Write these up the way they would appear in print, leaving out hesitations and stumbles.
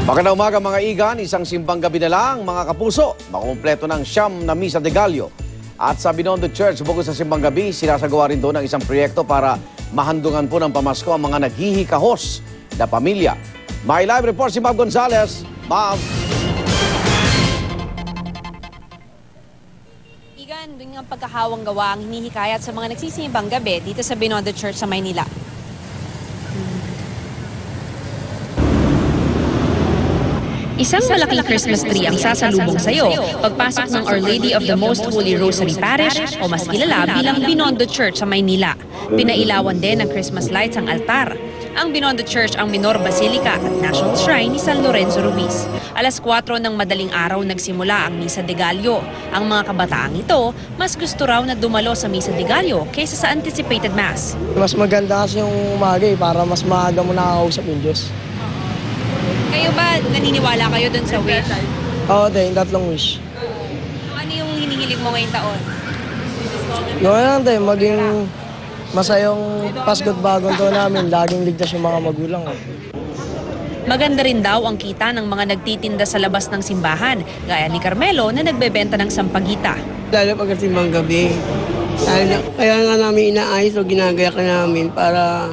Magandang umaga mga igan, isang simbang gabi na lang mga kapuso. Makumpleto ng siyam na Misa de Gallo. At sa Binondo Church, bukod sa simbang gabi, sinasagawa rin doon ang isang proyekto para mahandungan po ng pamasko ang mga naghihikahos na pamilya. May live report si Ma'am Gonzales. Ma'am. Igan, doon ang pagkahawang gawa ang hinihikayat sa mga nagsisimbang gabi dito sa Binondo Church sa Maynila. Isang malaking Christmas tree ang sasalubong sa iyo pagpasok ng Our Lady of the Most Holy Rosary Parish o mas kilala bilang Binondo Church sa Maynila. Pinailawan din ng Christmas lights ang altar. Ang Binondo Church ang minor basilica at national shrine ni San Lorenzo Ruiz. Alas 4 ng madaling araw nagsimula ang Misa de Gallo. Ang mga kabataang ito, mas gusto raw na dumalo sa Misa de Gallo kaysa sa anticipated mass. Mas maganda kasi yung umaga para mas maaga mo nakakausap yung Diyos. Kayo ba naniniwala kayo dun sa wish? Oo, yung tatlong wish. Ano yung hinihiling mo ngayong taon? Gawin lang tayo, maging masayang Pasko't bagong taon namin. Laging ligtas yung mga magulang. Maganda rin daw ang kita ng mga nagtitinda sa labas ng simbahan, gaya ni Carmelo na nagbebenta ng sampagita. Lalo pagkatimbang gabi. Kaya nga namin inaayos o ginagaya ka namin para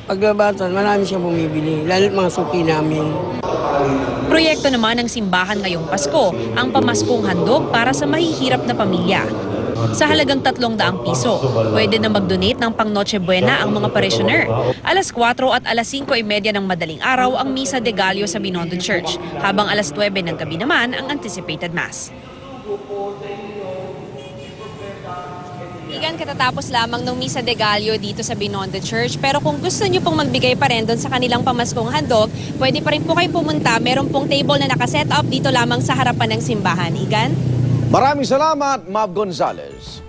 paglabatan, marami siyang bumibili, lalo't mga suki namin. Proyekto naman ng simbahan ngayong Pasko, ang pamaskong handog para sa mahihirap na pamilya. Sa halagang 300 piso, pwede na mag-donate ng pang Noche Buena ang mga parishioner. Alas 4 at alas 5:30 ng madaling araw ang Misa de Gallo sa Binondo Church, habang alas 9 ng gabi naman ang anticipated mass. Igan, katatapos lamang ng Misa de Gallo dito sa Binondo Church. Pero kung gusto nyo pong magbigay pa rin doon sa kanilang pamaskong handog, pwede pa rin po kayo pumunta. Meron pong table na nakaset up dito lamang sa harapan ng simbahan. Igan? Maraming salamat, Ma'am Gonzales.